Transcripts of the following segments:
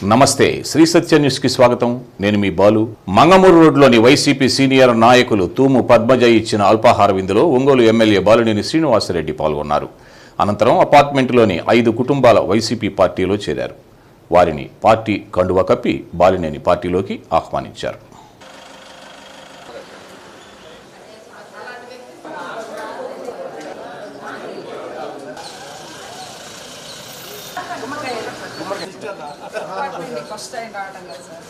నమస్తే శ్రీ సత్య న్యూస్ కి స్వాగతం. నేను మీ బాలు. మంగమూరు రోడ్లోని వైసీపీ సీనియర్ నాయకులు తూము పద్మజ ఇచ్చిన అల్పాహార విందులో ఒంగోలు ఎమ్మెల్యే బాలినేని శ్రీనివాసరెడ్డి పాల్గొన్నారు. అనంతరం అపార్ట్మెంట్లోని 5 కుటుంబాల వైసీపీ పార్టీలో చేరారు. వారిని పార్టీ కండువా కప్పి బాలినేని పార్టీలోకి ఆహ్వానించారు. ఫస్ట్ టైం రావడం కదా సార్.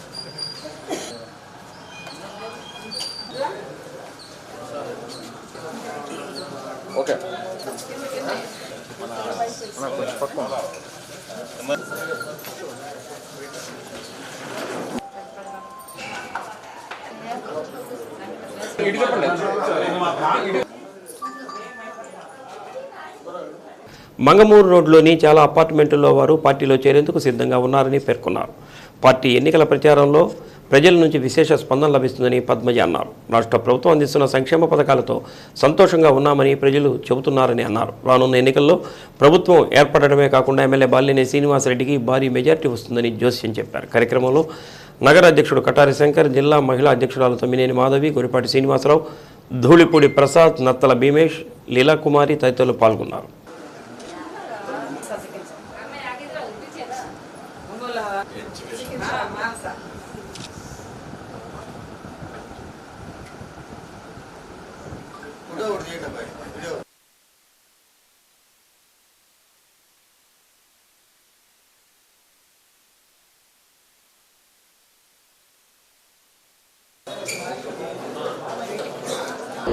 ఓకే మంగమూరు రోడ్లోని చాలా అపార్ట్మెంట్లలో వారు పార్టీలో చేరేందుకు సిద్ధంగా ఉన్నారని పేర్కొన్నారు. పార్టీ ఎన్నికల ప్రచారంలో ప్రజల నుంచి విశేష స్పందన లభిస్తుందని పద్మజ అన్నారు. రాష్ట్ర ప్రభుత్వం అందిస్తున్న సంక్షేమ పథకాలతో సంతోషంగా ఉన్నామని ప్రజలు చెబుతున్నారని అన్నారు. రానున్న ఎన్నికల్లో ప్రభుత్వం ఏర్పడడమే కాకుండా ఎమ్మెల్యే బాలినేని శ్రీనివాసరెడ్డికి భారీ మెజార్టీ వస్తుందని జోస్యం చెప్పారు. కార్యక్రమంలో నగర అధ్యక్షుడు కటారి శంకర్, జిల్లా మహిళా అధ్యక్షురాలు తమ్మినేని మాధవి, గొరిపాటి శ్రీనివాసరావు, ధూళిపూడి ప్రసాద్, నత్తల భీమేష్, లీలాకుమారి తదితరులు పాల్గొన్నారు.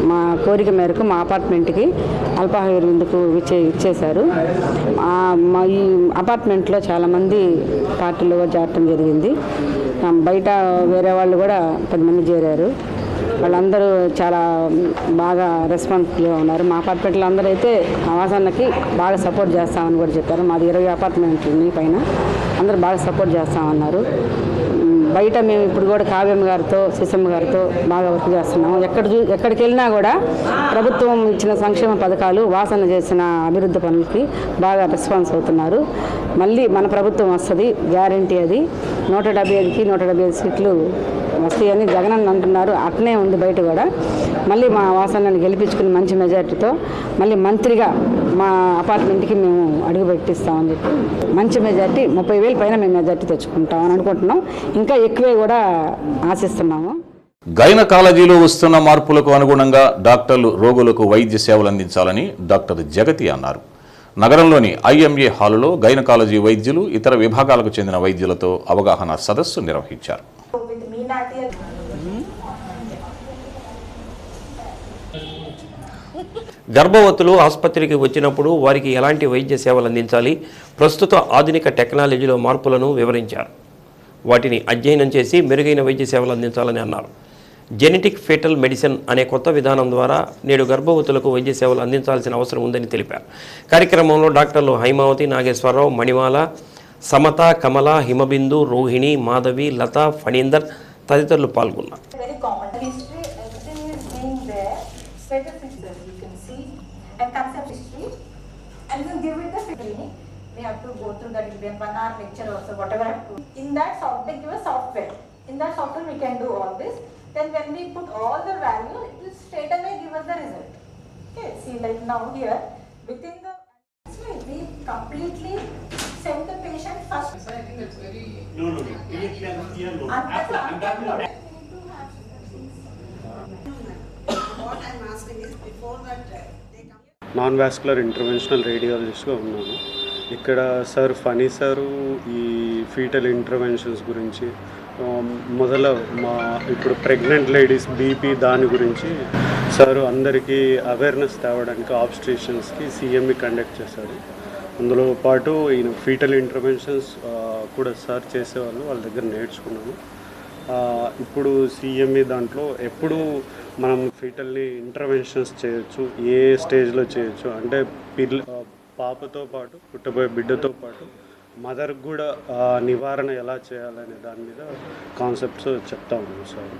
మా కోరిక మేరకు మా అపార్ట్మెంట్కి అల్పాహార విందుకు ఇచ్చేశారు. మా ఈ అపార్ట్మెంట్లో చాలామంది పార్టీలో చేరటం జరిగింది. బయట వేరే వాళ్ళు కూడా 10 మంది చేరారు. వాళ్ళందరూ చాలా బాగా రెస్పాన్సిబుల్గా ఉన్నారు. మా అపార్ట్మెంట్లో అందరూ అయితే ఆవాసానికి బాగా సపోర్ట్ చేస్తామని కూడా చెప్పారు. మాది 20 అపార్ట్మెంట్లు పైన అందరూ బాగా సపోర్ట్ చేస్తామన్నారు. బయట మేము ఇప్పుడు కూడా కావ్యమ్మ గారితో, సుశమ్మ గారితో బాగా వర్క్ చేస్తున్నాము. ఎక్కడికి వెళ్ళినా కూడా ప్రభుత్వం ఇచ్చిన సంక్షేమ పథకాలు, వాసన చేసిన అభివృద్ధి పనులకి బాగా రెస్పాన్స్ అవుతున్నారు. మళ్ళీ మన ప్రభుత్వం వస్తుంది, గ్యారంటీ అది. 175కి 175 సీట్లు వస్తాయని జగనన్న అంటున్నారు. అట్నే ఉంది బయట కూడా. మళ్ళీ మా వాసనని గెలిపించుకుని మంచి మెజార్టీతో మళ్ళీ మంత్రిగా మా అపార్ట్మెంట్కి మేము అడుగు పెట్టిస్తామని చెప్పి మంచి మెజార్టీ 30,000 పైన మేము మెజార్టీ తెచ్చుకుంటామని అనుకుంటున్నాం. ఇంకా ఎక్కువే కూడా ఆశిస్తున్నాము. గైనకాలజీలో వస్తున్న మార్పులకు అనుగుణంగా డాక్టర్లు రోగులకు వైద్య సేవలు అందించాలని డాక్టర్ జగతి అన్నారు. నగరంలోని ఐఎంఏ హాలులో గైనకాలజీ వైద్యులు, ఇతర విభాగాలకు చెందిన వైద్యులతో అవగాహన సదస్సు నిర్వహించారు. గర్భవతులు ఆసుపత్రికి వచ్చినప్పుడు వారికి ఎలాంటి వైద్య సేవలు అందించాలి, ప్రస్తుత ఆధునిక టెక్నాలజీలో మార్పులను వివరించారు. వాటిని అధ్యయనం చేసి మెరుగైన వైద్య సేవలు అందించాలని అన్నారు. జెనెటిక్ ఫెటల్ మెడిసిన్ అనే కొత్త విధానం ద్వారా నేడు గర్భవతులకు వైద్య సేవలు అందించాల్సిన అవసరం ఉందని తెలిపారు. కార్యక్రమంలో డాక్టర్లు హైమావతి, నాగేశ్వరరావు, మణిమాల, సమత, కమల, హిమబిందు, రోహిణి, మాధవి, లత, ఫణీందర్ తదితరులు పాల్గొన్నారు. We have to go through that 1 hour lecture also, whatever. In that software, they give a software. In that software, we can do all this. Then when we put all the value, it will straight away give us the result. Okay, see like now here, within the, we completely send the patient first. So I think that's very... No. What I'm asking is before that they come... non vascular interventional రేడియాలజిస్ట్గా ఉన్నాను. ఇక్కడ sir Phani sir ఈ fetal interventions గురించి మా ఇప్పుడు pregnant ladies BP దాని గురించి sir అందరికీ అవేర్నెస్ తేవడానికి ఆబ్స్ట్రిషన్స్కి సిఎంఈ కండక్ట్ చేశారు. అందులో పాటు ఈయన ఫీటల్ ఇంటర్వెన్షన్స్ కూడా సార్ చేసేవాళ్ళు, వాళ్ళ దగ్గర నేర్చుకున్నాను. ఇప్పుడు సిఎంఈ దాంట్లో ఎప్పుడు మనం ఫీటల్ని ఇంటర్వెన్షన్స్ చేయొచ్చు, ఏ స్టేజ్లో చేయొచ్చు అంటే పాపతో పాటు పుట్టబోయే బిడ్డతో పాటు మదర్కి కూడా నివారణ ఎలా చేయాలనే దాని మీద కాన్సెప్ట్స్ చెప్తా ఉన్నాం సార్.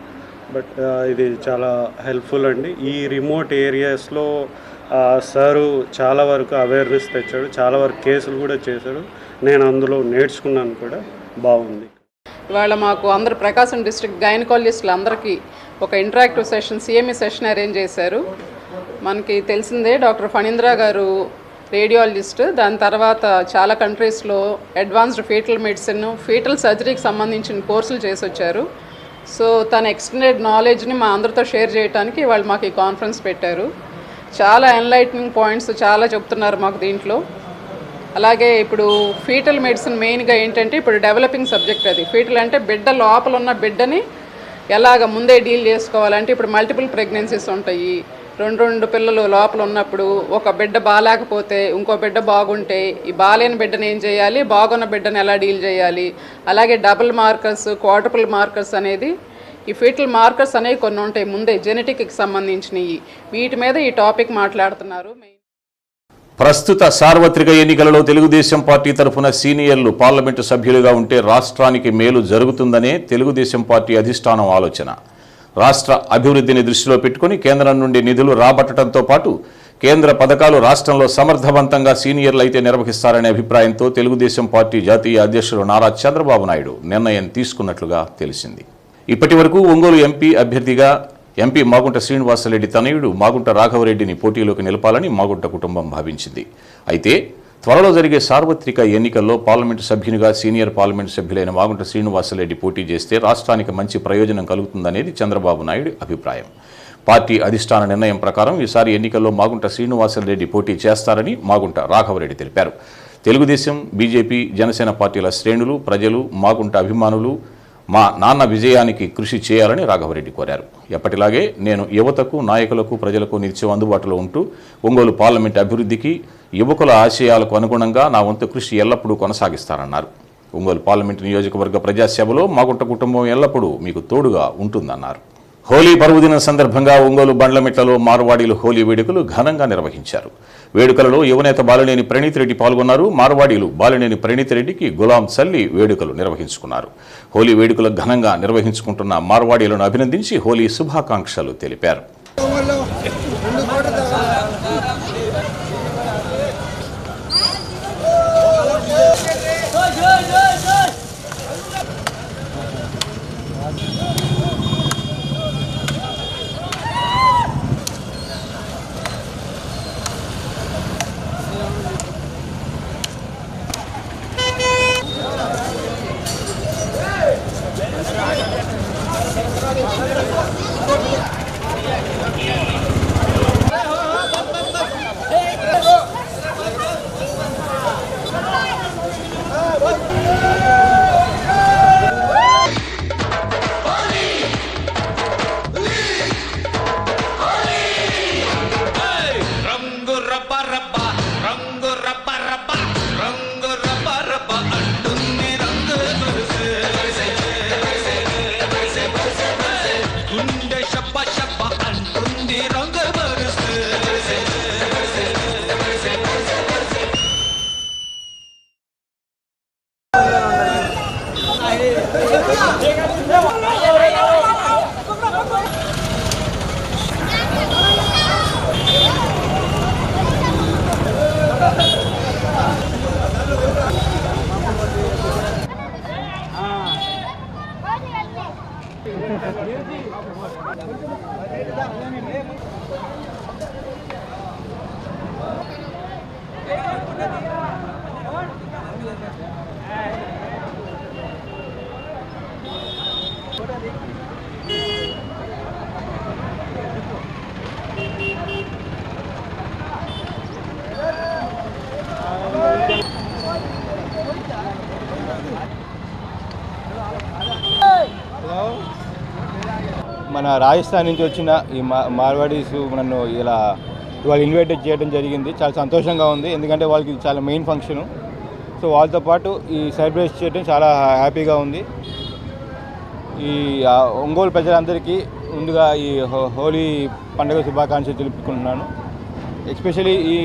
బట్ ఇది చాలా హెల్ప్ఫుల్ అండి. ఈ రిమోట్ ఏరియాస్లో సారు చాలా వరకు అవేర్నెస్ తెచ్చాడు, చాలా వరకు కేసులు కూడా చేశాడు. నేను అందులో నేర్చుకున్నాను కూడా. బాగుంది. ఇవాళ మాకు అందరు ప్రకాశం డిస్ట్రిక్ట్ గైనకాలజిస్టులు అందరికీ ఒక interactive session CME session arrange చేశారు. మనకి తెలిసిందే డాక్టర్ ఫణీంద్ర గారు రేడియాలజిస్ట్, దాని తర్వాత చాలా కంట్రీస్లో అడ్వాన్స్డ్ ఫీటల్ మెడిసిన్, ఫీటల్ సర్జరీకి సంబంధించిన కోర్సులు చేసి వచ్చారు. సో తన ఎక్స్టెండెడ్ నాలెడ్జ్ని మా అందరితో షేర్ చేయడానికి వాళ్ళు మాకు ఈ కాన్ఫరెన్స్ పెట్టారు. చాలా ఎన్లైటనింగ్ పాయింట్స్ చాలా చెప్తున్నారు మాకు దీంట్లో. అలాగే ఇప్పుడు ఫీటల్ మెడిసిన్ మెయిన్గా ఏంటంటే ఇప్పుడు డెవలపింగ్ సబ్జెక్ట్ అది. ఫీటల్ అంటే బిడ్డ లోపల ఉన్న బిడ్డని ఎలాగ ముందే డీల్ చేసుకోవాలంటే ఇప్పుడు మల్టిపుల్ ప్రెగ్నెన్సీస్ ఉంటాయి. రెండు పిల్లలు లోపల ఉన్నప్పుడు ఒక బిడ్డ బాగాలేకపోతే ఇంకో బిడ్డ బాగుంటే ఈ బాలేని బిడ్డను ఏం చేయాలి, బాగున్న బిడ్డను ఎలా డీల్ చేయాలి, అలాగే డబుల్ మార్కర్స్, క్వాడ్రుపుల్ మార్కర్స్ అనేది ఈ ఫీటల్ మార్కర్స్ అనేవి కొన్ని ఉంటాయి ముందే జెనెటిక్కి సంబంధించినవి. వీటి మీద ఈ టాపిక్ మాట్లాడుతున్నారు. ప్రస్తుత సార్వత్రిక ఎన్నికలలో తెలుగుదేశం పార్టీ తరఫున సీనియర్లు పార్లమెంటు సభ్యులుగా ఉంటే రాష్ట్రానికి మేలు జరుగుతుందనే తెలుగుదేశం పార్టీ అధిష్టానం ఆలోచన. రాష్ట్ర అభివృద్ధిని దృష్టిలో పెట్టుకుని కేంద్రం నుండి నిధులు రాబట్టడంతో పాటు కేంద్ర పథకాలు రాష్ట్రంలో సమర్థవంతంగా సీనియర్లు అయితే నిర్వహిస్తారనే అభిప్రాయంతో తెలుగుదేశం పార్టీ జాతీయ అధ్యక్షులు నారా చంద్రబాబు నాయుడు నిర్ణయం తీసుకున్నట్లుగా తెలిసింది. ఇప్పటి వరకు ఒంగోలు ఎంపీ అభ్యర్థిగా ఎంపీ మాగుంట శ్రీనివాసరెడ్డి తనయుడు మాగుంట రాఘవరెడ్డిని పోటీలోకి నిలపాలని మాగుంట కుటుంబం భావించింది. అయితే త్వరలో జరిగే సార్వత్రిక ఎన్నికల్లో పార్లమెంటు సభ్యునిగా సీనియర్ పార్లమెంటు సభ్యులైన మాగుంట శ్రీనివాసరెడ్డి పోటీ చేస్తే రాష్ట్రానికి మంచి ప్రయోజనం కలుగుతుందనేది చంద్రబాబు నాయుడు అభిప్రాయం. పార్టీ అధిష్టాన నిర్ణయం ప్రకారం ఈసారి ఎన్నికల్లో మాగుంట శ్రీనివాసరెడ్డి పోటీ చేస్తారని మాగుంట రాఘవరెడ్డి తెలిపారు. తెలుగుదేశం, బీజేపీ, జనసేన పార్టీల శ్రేణులు, ప్రజలు, మాగుంట అభిమానులు మా నాన్న విజయానికి కృషి చేయాలని రాఘవరెడ్డి కోరారు. ఎప్పటిలాగే నేను యువతకు, నాయకులకు, ప్రజలకు నిత్యం అందుబాటులో ఉంటూ ఒంగోలు పార్లమెంట్ అభివృద్ధికి, యువకుల ఆశయాలకు అనుగుణంగా నా వంతు కృషి ఎల్లప్పుడూ కొనసాగిస్తానన్నారు. ఒంగోలు పార్లమెంటు నియోజకవర్గ ప్రజాసేవలో మాగుంట కుటుంబం ఎల్లప్పుడూ మీకు తోడుగా ఉంటుందన్నారు. హోలీ పర్వదినం సందర్భంగా ఒంగోలు బండ్లమెట్లలో మార్వాడీలు హోలీ వేడుకలు ఘనంగా నిర్వహించారు. వేడుకలలో యువనేత బాలినేని ప్రణీత్ రెడ్డి పాల్గొన్నారు. మార్వాడీలు బాలినేని ప్రణీత్ రెడ్డికి గులాం చల్లి వేడుకలు నిర్వహించుకున్నారు. హోలీ వేడుకలు ఘనంగా నిర్వహించుకుంటున్న మార్వాడీలను అభినందించి హోలీ శుభాకాంక్షలు తెలిపారు. మన రాజస్థాన్ నుంచి వచ్చిన ఈ మార్వాడీస్ నన్ను ఇలా వాళ్ళు ఇన్వైట్ చేయడం జరిగింది. చాలా సంతోషంగా ఉంది, ఎందుకంటే వాళ్ళకి చాలా మెయిన్ ఫంక్షను. సో వాళ్ళతో పాటు ఈ సెలబ్రేట్ చేయడం చాలా హ్యాపీగా ఉంది. ఈ ఒంగోలు ప్రజలందరికీ ముందుగా ఈ హోలీ పండుగ శుభాకాంక్షలు తెలుపుకుంటున్నాను. ఎస్పెషలీ ఈ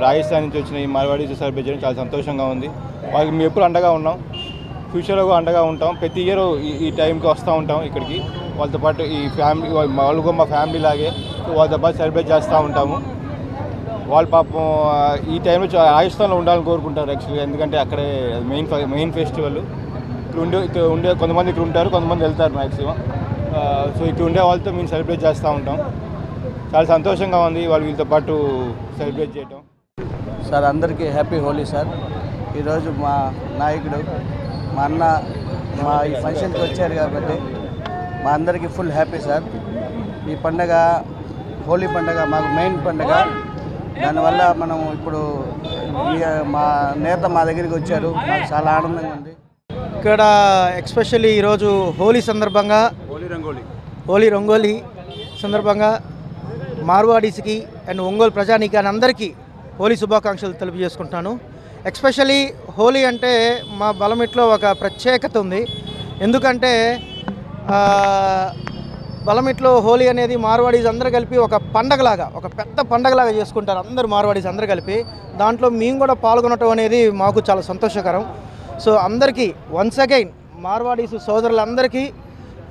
రాజస్థాన్ నుంచి వచ్చిన ఈ మార్వాడీస్ సెలబ్రేట్ చేయడం చాలా సంతోషంగా ఉంది. వాళ్ళకి మేము ఎప్పుడు అండగా ఉన్నాం, ఫ్యూచర్లో కూడా అండగా ఉంటాం. ప్రతి ఇయర్ ఈ టైంకి వస్తూ ఉంటాం ఇక్కడికి. వాళ్ళతో పాటు ఈ ఫ్యామిలీ వాళ్ళు మా ఫ్యామిలీ లాగే వాళ్ళతో పాటు సెలబ్రేట్ చేస్తూ ఉంటాము. వాళ్ళు పాపం ఈ టైంలో రాజస్థాన్లో ఉండాలని కోరుకుంటారు యాక్చువల్గా, ఎందుకంటే అక్కడే మెయిన్ ఫెస్టివల్. ఇక్కడ ఉండే కొంతమంది ఇక్కడ ఉంటారు, కొంతమంది వెళ్తారు మ్యాక్సిమం. సో ఇక్కడ ఉండే వాళ్ళతో మేము సెలబ్రేట్ చేస్తూ ఉంటాం. చాలా సంతోషంగా ఉంది వాళ్ళు వీళ్ళతో పాటు సెలబ్రేట్ చేయటం. సార్ అందరికీ హ్యాపీ హోలీ సార్. ఈరోజు మా నాయకుడు మా అన్న మా ఈ ఫంక్షన్కి వచ్చారు కాబట్టి మా అందరికీ ఫుల్ హ్యాపీ సార్. ఈ పండగ హోలీ పండగ మాకు మెయిన్ పండగ. దానివల్ల మనం ఇప్పుడు మా నేత మా దగ్గరికి వచ్చారు, నాకు చాలా ఆనందంగా ఉంది. ఇక్కడ ఎస్పెషల్లీ ఈరోజు హోలీ సందర్భంగా హోలీ రంగోలీ సందర్భంగా మార్వాడీస్కి అండ్ ఒంగోలు ప్రజానీకాన్ని అందరికీ హోలీ శుభాకాంక్షలు తెలియజేసుకుంటున్నాను. ఎస్పెషల్లీ హోలీ అంటే మా బలమిట్లో ఒక ప్రత్యేకత ఉంది. ఎందుకంటే బలమిట్లో హోలీ అనేది మార్వాడీస్ అందరూ కలిపి ఒక పండగలాగా, ఒక పెద్ద పండగలాగా చేసుకుంటారు అందరు మార్వాడీస్ అందరూ కలిపి. దాంట్లో మేము కూడా పాల్గొనటం అనేది మాకు చాలా సంతోషకరం. సో అందరికీ వన్స్ అగైన్ మార్వాడీస్ సోదరులందరికీ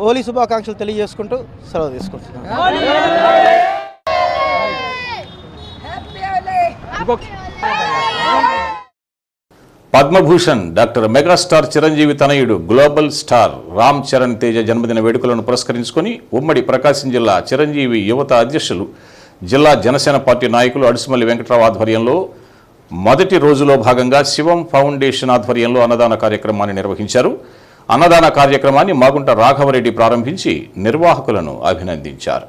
హోలీ శుభాకాంక్షలు తెలియజేసుకుంటూ సెలవు తీసుకుంటున్నాను. పద్మభూషణ్ డాక్టర్ మెగాస్టార్ చిరంజీవి తనయుడు గ్లోబల్ స్టార్ రామ్ చరణ్ తేజ జన్మదిన వేడుకలను పురస్కరించుకొని ఉమ్మడి ప్రకాశం జిల్లా చిరంజీవి యువత అధ్యక్షులు జిల్లా జనసేన పార్టీ నాయకులు అడుసుమల్లి వెంకట్రావు ఆధ్వర్యంలో మొదటి రోజులో భాగంగా శివం ఫౌండేషన్ ఆధ్వర్యంలో అన్నదాన కార్యక్రమాన్ని నిర్వహించారు. అన్నదాన కార్యక్రమాన్ని మాగుంట రాఘవరెడ్డి ప్రారంభించి నిర్వాహకులను అభినందించారు.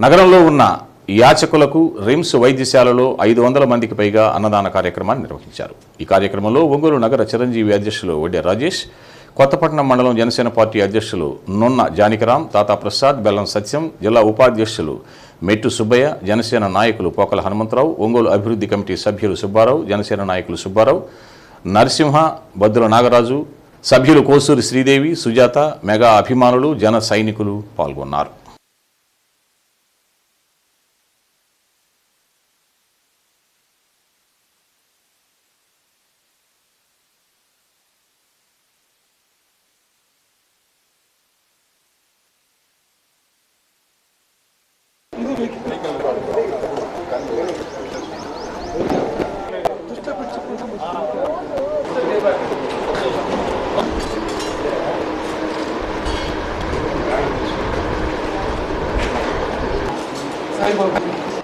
నగరంలో ఉన్న యాచకులకు రిమ్స్ వైద్యశాలలో 500 మందికి పైగా అన్నదాన కార్యక్రమాన్ని నిర్వహించారు. ఈ కార్యక్రమంలో ఒంగోలు నగర చిరంజీవి అధ్యక్షులు వడ్డే రాజేష్, కొత్తపట్నం మండలం జనసేన పార్టీ అధ్యక్షులు నున్న జానకిరాం, తాతా ప్రసాద్, బెల్లం సత్యం, జిల్లా ఉపాధ్యక్షులు మెట్టు సుబ్బయ్య, జనసేన నాయకులు పోకల హనుమంతరావు, ఒంగోలు అభివృద్ధి కమిటీ సభ్యులు సుబ్బారావు, జనసేన నాయకులు సుబ్బారావు, నరసింహ, బద్దుల నాగరాజు, సభ్యులు కోసూరి శ్రీదేవి, సుజాత, మెగా అభిమానులు, జన సైనికులు పాల్గొన్నారు.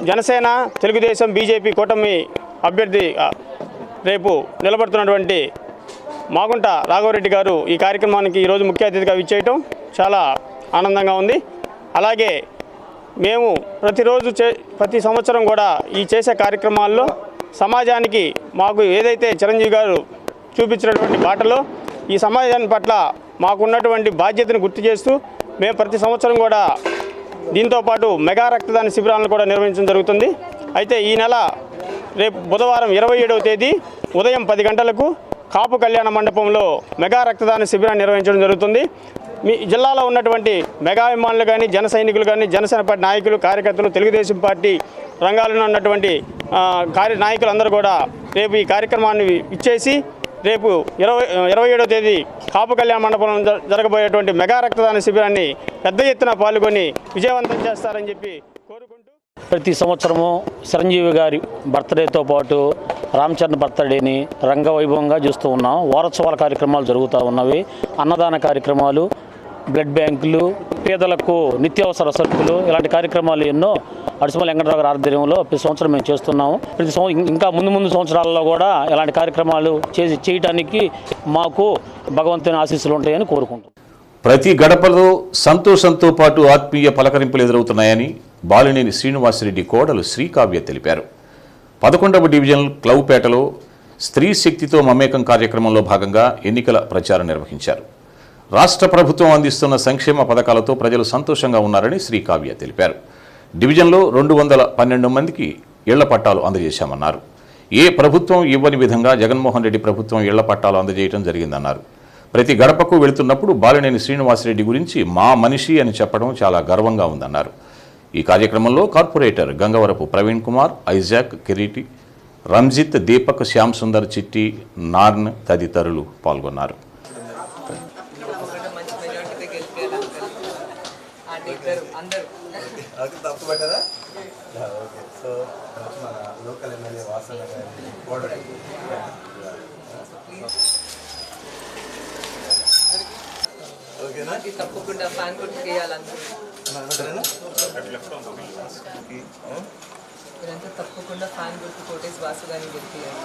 జనసేన, తెలుగుదేశం, బీజేపీ కూటమి అభ్యర్థి రేపు నిలబడుతున్నటువంటి మాగుంట రాఘవరెడ్డి గారు ఈ కార్యక్రమానికి ఈరోజు ముఖ్య అతిథిగా విచ్చేయటం చాలా ఆనందంగా ఉంది. అలాగే మేము ప్రతి సంవత్సరం కూడా ఈ చేసే కార్యక్రమాల్లో సమాజానికి మాకు ఏదైతే చిరంజీవి గారు చూపించినటువంటి బాటలో ఈ సమాజాన్ని పట్ల మాకున్నటువంటి బాధ్యతను గుర్తు చేస్తూ మేము ప్రతి సంవత్సరం కూడా దీంతోపాటు మెగా రక్తదాన శిబిరాలను కూడా నిర్వహించడం జరుగుతుంది. అయితే ఈ నెల రేపు బుధవారం 27వ తేదీ ఉదయం 10 గంటలకు కాపు కళ్యాణ మండపంలో మెగా రక్తదాన శిబిరాన్ని నిర్వహించడం జరుగుతుంది. మీ జిల్లాలో ఉన్నటువంటి మెగా అభిమానులు కానీ, జన సైనికులు కానీ, జనసేన పార్టీ నాయకులు, కార్యకర్తలు, తెలుగుదేశం పార్టీ రంగాల్లో ఉన్నటువంటి నాయకులందరూ కూడా రేపు ఈ కార్యక్రమాన్ని ఇచ్చేసి రేపు 27వ తేదీ కాపు కళ్యాణ మండపంలో జరగబోయేటువంటి మెగా రక్తదాన శిబిరాన్ని పెద్ద ఎత్తున పాల్గొని విజయవంతం చేస్తారని చెప్పి కోరుకుంటూ, ప్రతి సంవత్సరము చిరంజీవి గారి బర్త్డేతో పాటు రామ్ చరణ్ బర్త్డేని రంగవైభవంగా చూస్తూ ఉన్నాం. వారోత్సవాల కార్యక్రమాలు జరుగుతూ ఉన్నవి. అన్నదాన కార్యక్రమాలు, బ్లడ్ బ్యాంకులు, పేదలకు నిత్యావసర సరుకులు, ఇలాంటి కార్యక్రమాలు ఎన్నో అడుసుమల్లి వెంకటరావు గారి ఆధ్వర్యంలో ప్రతి సంవత్సరం మేము చేస్తున్నాము. ప్రతి ఇంకా ముందు సంవత్సరాల్లో కూడా ఇలాంటి కార్యక్రమాలు చేయడానికి మాకు భగవంతుని ఆశీస్సులు ఉంటాయని కోరుకుంటున్నాం. ప్రతి గడపలో సంతోషంతో పాటు ఆత్మీయ పలకరింపులు ఎదురవుతున్నాయని బాలినేని శ్రీనివాసరెడ్డి కోడలు శ్రీకావ్య తెలిపారు. 11వ డివిజన్ క్లౌపేటలో స్త్రీ శక్తితో మమేకం కార్యక్రమంలో భాగంగా ఎన్నికల ప్రచారం నిర్వహించారు. రాష్ట్ర ప్రభుత్వం అందిస్తున్న సంక్షేమ పథకాలతో ప్రజలు సంతోషంగా ఉన్నారని శ్రీకావ్య తెలిపారు. డివిజన్లో 212 మందికి ఇళ్ల పట్టాలు అందజేశామన్నారు. ఏ ప్రభుత్వం ఇవ్వని విధంగా జగన్మోహన్ రెడ్డి ప్రభుత్వం ఇళ్ల పట్టాలు అందజేయడం జరిగిందన్నారు. ప్రతి గడపకు వెళుతున్నప్పుడు బాలినేని శ్రీనివాసరెడ్డి గురించి మా మనిషి అని చెప్పడం చాలా గర్వంగా ఉందన్నారు. ఈ కార్యక్రమంలో కార్పొరేటర్ గంగవరపు ప్రవీణ్ కుమార్, ఐజాక్, కిరీటి, రంజిత్, దీపక్, శ్యామ్ సుందర్, చిట్టి, నార్న్ తదితరులు పాల్గొన్నారు. ఓకే సో మన లోకల్ ఎమ్మెల్యే వాసన గారి ఓకేనా తప్పకుండా ఫ్యాన్ గుర్తు మీరంతా తప్పకుండా ఫ్యాన్ గుర్తు కోటేసి వాసు గారిని గెలిపియాలి.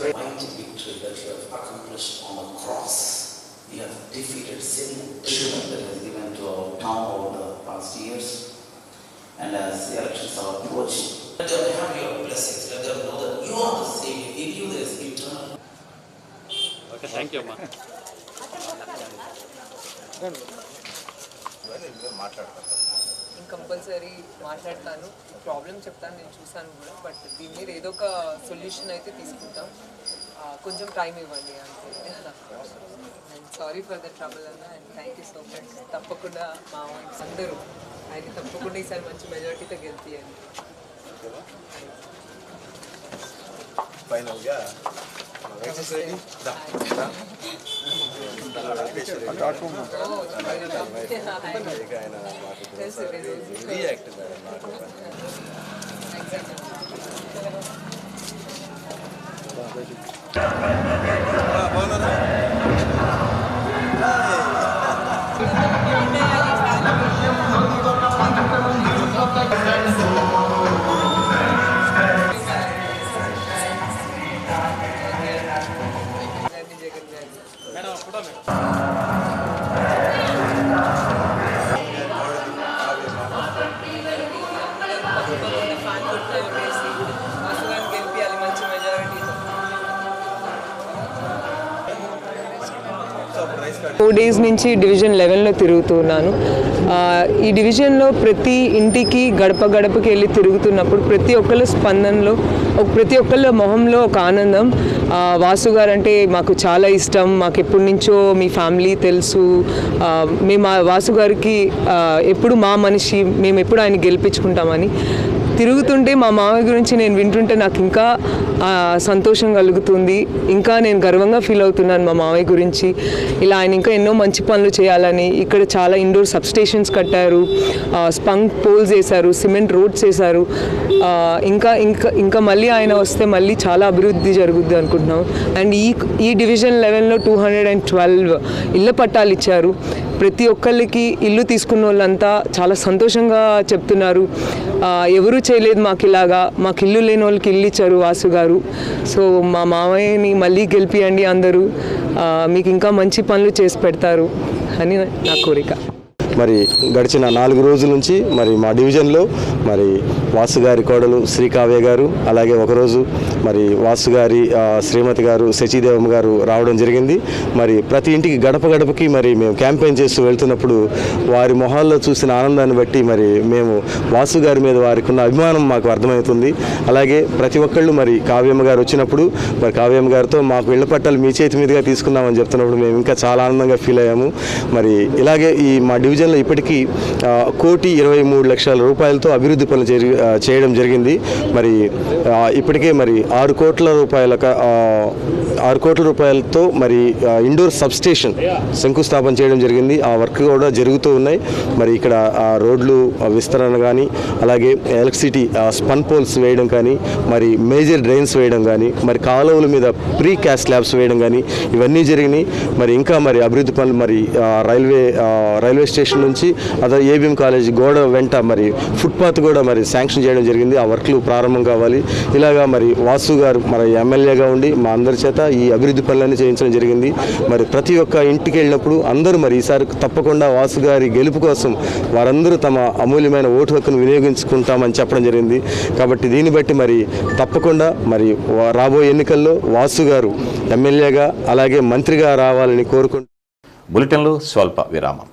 Mighty victory that you have accomplished on the cross. You have defeated sin, that has given to our town over the past years. And as the elections are approaching, let them have your blessings. Let them know that you are the Savior. In you there is eternal. Okay, thank you, Amma. Compulsory మాట్లాడతాను, problem చెప్తాను, నేను చూసాను కూడా. But దీని మీద ఏదో ఒక solution అయితే తీసుకుంటాం. కొంచెం టైం ఇవ్వండి అంతే. And sorry for the trouble అన్న, and thank you so much. తప్పకుండా మా అందరూ ఆయన తప్పకుండా ఈసారి మంచి మెజారిటీతో గెలిపియండి. ఫైనల్గా ఫోర్ డేస్ నుంచి డివిజన్ 11లో తిరుగుతున్నాను. ఈ డివిజన్లో ప్రతి ఇంటికి గడప గడపకి వెళ్ళి తిరుగుతున్నప్పుడు ప్రతి ఒక్కళ్ళ స్పందనలో ప్రతి ఒక్కళ్ళ మొహంలో ఒక ఆనందం. వాసు గారు అంటే మాకు చాలా ఇష్టం, మాకు ఎప్పటి నుంచో మీ ఫ్యామిలీ తెలుసు, మేము వాసు గారికి ఎప్పుడు మా మనిషి, మేము ఎప్పుడు ఆయన గెలిపించుకుంటామని తిరుగుతుంటే మా మామయ్య గురించి నేను వింటుంటే నాకు ఇంకా సంతోషం కలుగుతుంది. ఇంకా నేను గర్వంగా ఫీల్ అవుతున్నాను మా మామయ్య గురించి. ఇలా ఆయన ఇంకా ఎన్నో మంచి పనులు చేయాలని ఇక్కడ చాలా ఇండోర్ సబ్స్టేషన్స్ కట్టారు, స్పంక్ పోల్స్ వేశారు, సిమెంట్ రోడ్స్ వేశారు. ఇంకా ఇంకా ఇంకా మళ్ళీ ఆయన వస్తే మళ్ళీ చాలా అభివృద్ధి జరుగుద్ది అనుకుంటున్నాం. అండ్ ఈ డివిజన్ 11లో 212 ఇళ్ళ పట్టాలు ఇచ్చారు. ప్రతి ఒక్కళ్ళకి ఇల్లు తీసుకున్న వాళ్ళంతా చాలా సంతోషంగా చెప్తున్నారు, ఎవరు చేయలేదు మాకు ఇలాగా, మాకు ఇల్లు లేని వాళ్ళకి ఇల్లు ఇచ్చారు వాసు గారు. సో మా మామయ్యని మళ్ళీ గెలిపియండి అందరూ, మీకు ఇంకా మంచి పనులు చేసి పెడతారు అని నా కోరిక. మరి గడిచిన 4 రోజుల నుంచి మరి మా డివిజన్లో మరి వాసు గారి కోడలు శ్రీకావ్య గారు, అలాగే ఒకరోజు మరి వాసు గారి శ్రీమతి గారు శచిదేవమ్మ గారు రావడం జరిగింది. మరి ప్రతి ఇంటికి గడప గడపకి మరి మేము క్యాంపెయిన్ చేస్తూ వెళ్తున్నప్పుడు వారి మొహాల్లో చూసిన ఆనందాన్ని బట్టి మరి మేము వాసు గారి మీద వారికి ఉన్న అభిమానం మాకు అర్థమవుతుంది. అలాగే ప్రతి ఒక్కళ్ళు మరి కావ్యమ్మ గారు వచ్చినప్పుడు మరి కావ్యమ్మ గారితో మాకు ఇళ్ల పట్టాలు మీ చేతి మీదుగా తీసుకున్నామని చెప్తున్నప్పుడు మేము ఇంకా చాలా ఆనందంగా ఫీల్ అయ్యాము. మరి ఇలాగే ఈ మా డివిజన్లో ఇప్పటికీ 1,23,00,000 రూపాయలతో అభివృద్ధి పనులు చేయడం జరిగింది. మరి ఇప్పటికే మరి 6 కోట్ల రూపాయలతో మరి ఇండోర్ సబ్స్టేషన్ శంకుస్థాపన చేయడం జరిగింది. ఆ వర్క్ కూడా జరుగుతూ ఉన్నాయి. మరి ఇక్కడ రోడ్లు విస్తరణ కానీ, అలాగే ఎలక్ట్రిసిటీ స్పన్ పోల్స్ వేయడం కానీ, మరి మేజర్ డ్రైన్స్ వేయడం కానీ, మరి కాలువల మీద ప్రీ క్యాస్ట్ స్లాబ్స్ వేయడం కానీ ఇవన్నీ జరిగినాయి. మరి ఇంకా మరి అభివృద్ధి పనులు మరి రైల్వే స్టేషన్ నుంచి అదే ఏబిఎం కాలేజ్ గోడ వెంట మరి ఫుట్పాత్ కూడా మరి శాంక్షన్ చేయడం జరిగింది. ఆ వర్క్లు ప్రారంభం కావాలి. ఇలాగా మరి వాసు గారు మరి ఎమ్మెల్యేగా ఉండి మా అందరి చేత ఈ అభివృద్ధి పనులన్నీ చేయించడం జరిగింది. మరి ప్రతి ఒక్క ఇంటికి వెళ్ళినప్పుడు అందరూ మరి ఈసారి తప్పకుండా వాసు గారి గెలుపు కోసం వారందరూ తమ అమూల్యమైన ఓటు హక్కును వినియోగించుకుంటామని చెప్పడం జరిగింది. కాబట్టి దీన్ని బట్టి మరి తప్పకుండా మరి రాబోయే ఎన్నికల్లో వాసు గారు ఎమ్మెల్యేగా అలాగే మంత్రిగా రావాలని కోరుకుంటూ బులెటిన్లో స్వల్ప విరామం.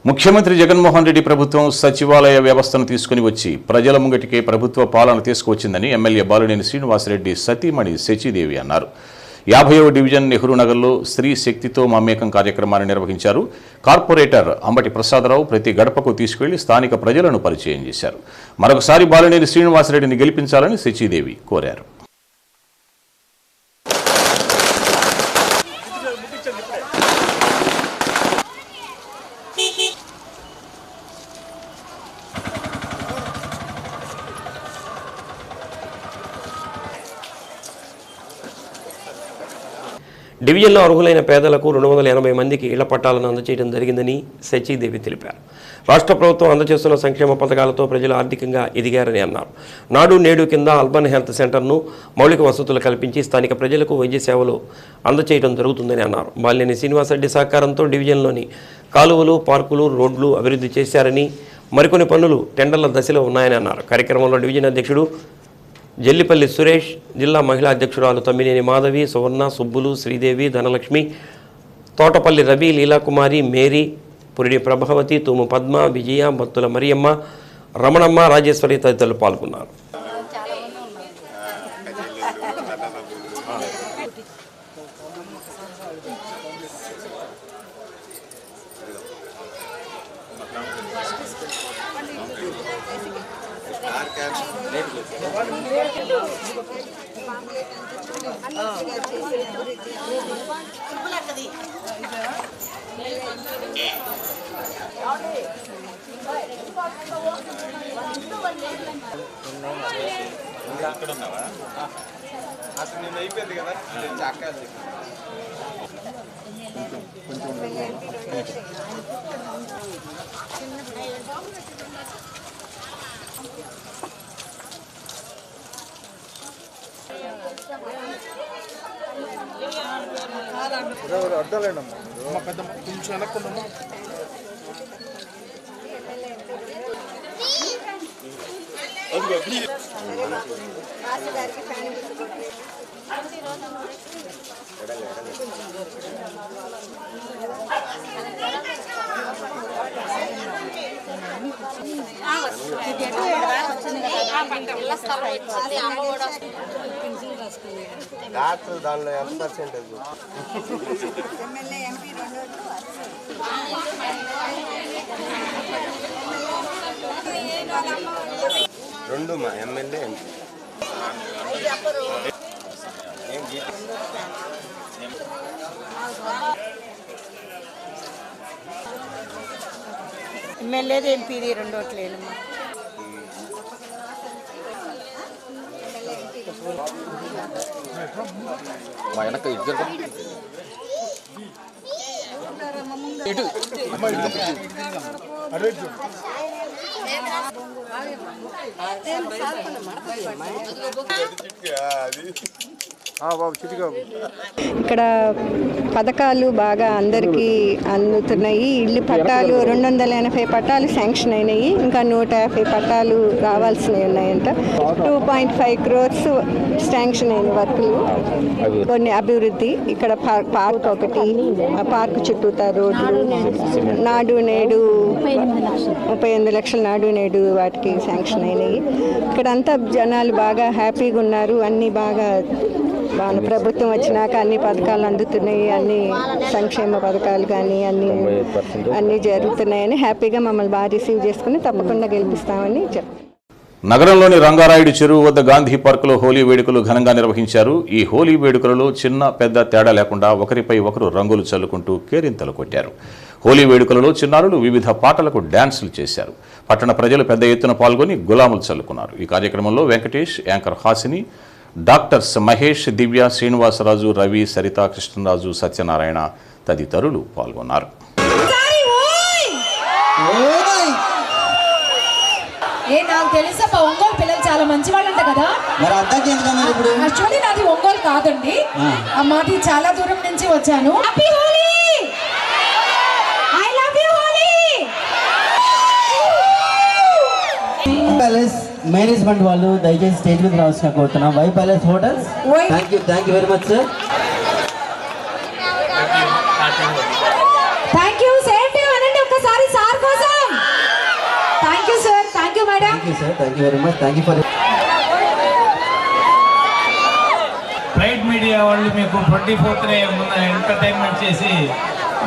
ముఖ్యమంత్రి జగన్మోహన్ రెడ్డి ప్రభుత్వం సచివాలయ వ్యవస్థను తీసుకుని వచ్చి ప్రజల ముంగటికే ప్రభుత్వ పాలన తీసుకువచ్చిందని ఎమ్మెల్యే బాలినేని శ్రీనివాసరెడ్డి సతీమణి శచిదేవి అన్నారు. 50వ డివిజన్ నెహ్రూ నగర్లో స్త్రీ శక్తితో మమేకం కార్యక్రమాన్ని నిర్వహించారు. కార్పొరేటర్ అంబటి ప్రసాదరావు ప్రతి గడపకు తీసుకెళ్లి స్థానిక ప్రజలను పరిచయం చేశారు. మరొకసారి బాలినేని శ్రీనివాసరెడ్డిని గెలిపించాలని శచీదేవి కోరారు. డివిజన్లో అర్హులైన పేదలకు 280 మందికి ఇళ్ల పట్టాలను అందజేయడం జరిగిందని శచీదేవి తెలిపారు. రాష్ట్ర ప్రభుత్వం అందజేస్తున్న సంక్షేమ పథకాలతో ప్రజలు ఆర్థికంగా ఎదిగారని అన్నారు. నాడు నేడు కింద అర్బన్ హెల్త్ సెంటర్ను మౌలిక వసతులు కల్పించి స్థానిక ప్రజలకు వైద్య సేవలు అందజేయడం జరుగుతుందని అన్నారు. బాలినేని శ్రీనివాసరెడ్డి సహకారంతో డివిజన్లోని కాలువలు, పార్కులు, రోడ్లు అభివృద్ధి చేశారని, మరికొన్ని పనులు టెండర్ల దశలో ఉన్నాయని అన్నారు. కార్యక్రమంలో డివిజన్ అధ్యక్షుడు జల్లిపల్లి సురేష్, జిల్లా మహిళా అధ్యక్షురాలు తమ్మినేని మాధవి, సువర్ణ, సుబ్బులు, శ్రీదేవి, ధనలక్ష్మి, తోటపల్లి రవి, లీలాకుమారి, మేరీ, పురిడి ప్రభావతి, తూము పద్మ, విజయ, బత్తుల మరియమ్మ, రమణమ్మ, రాజేశ్వరి తదితరులు పాల్గొన్నారు. అయిపోయింది కదా అర్థాలేండి అమ్మ పెద్ద కొంచెం వెనక్కున్నాము. దానిలో ఎంత పర్సెంటేజ్ రెండు మా ఎమ్మెల్యే ఎమ్మెల్యేది ఎంపీది రెండోట్లేనమ్మా. వెనక ఇద్దరు ఇక్కడ పథకాలు బాగా అందరికీ అందుతున్నాయి. ఇల్లు పట్టాలు 280 పట్టాలు శాంక్షన్ అయినాయి. ఇంకా 150 పట్టాలు రావాల్సినవి ఉన్నాయంట. 2.5 crores శాంక్షన్ అయిన వర్కులు, కొన్ని అభివృద్ధి. ఇక్కడ పార్క్ ఒకటి, పార్క్ చుట్టూతా రోడ్లు, నాడు నేడు 38 లక్షలు నాడు నేడు వాటికి శాంక్షన్ అయినాయి. ఇక్కడంతా జనాలు బాగా హ్యాపీగా ఉన్నారు. అన్నీ బాగా ప్రభుత్వం వచ్చినాక అన్ని పథకాలు అందుతున్నాయి. అన్ని సంక్షేమ పథకాలు కానీ అన్నీ జరుగుతున్నాయని హ్యాపీగా మమ్మల్ని బాగా రిసీవ్ చేసుకుని తప్పకుండా గెలిపిస్తామని చెప్పారు. నగరంలోని రంగారాయుడు చెరువు వద్ద గాంధీ పార్కులో హోలీ వేడుకలు ఘనంగా నిర్వహించారు. ఈ హోలీ వేడుకలలో చిన్న పెద్ద తేడా లేకుండా ఒకరిపై ఒకరు రంగులు చల్లుకుంటూ కేరింతలు కొట్టారు. హోలీ వేడుకలలో చిన్నారులు వివిధ పాటలకు డ్యాన్సులు చేశారు. పట్టణ ప్రజలు పెద్ద ఎత్తున పాల్గొని గులాములు చల్లుకున్నారు. ఈ కార్యక్రమంలో వెంకటేష్, యాంకర్ హాసిని, డాక్టర్స్ మహేష్, దివ్య, శ్రీనివాసరాజు, రవి, సరిత, కృష్ణరాజు, సత్యనారాయణ తదితరులు పాల్గొన్నారు. నాకు తెలుసా ఒంగోలు పిల్లలు చాలా మంచి వాళ్ళంట కదా. యాక్చువల్లీ నాది ఒంగోలు కాదండి, మాది చాలా దూరం నుంచి వచ్చాను. మేనేజ్మెంట్ వాళ్ళు దయచేసి స్టేజ్ మీద రావాల్సిన కోరుతున్నాం. Y palace hotels, thank you very much sir. Thank you. Same to అనండి ఒక్కసారి సార్ కోసం. Thank you sir. Thank you madam. Thank you sir. Thank you very much. Thank you for media వాళ్ళు మీకు 24th entertainment చేసి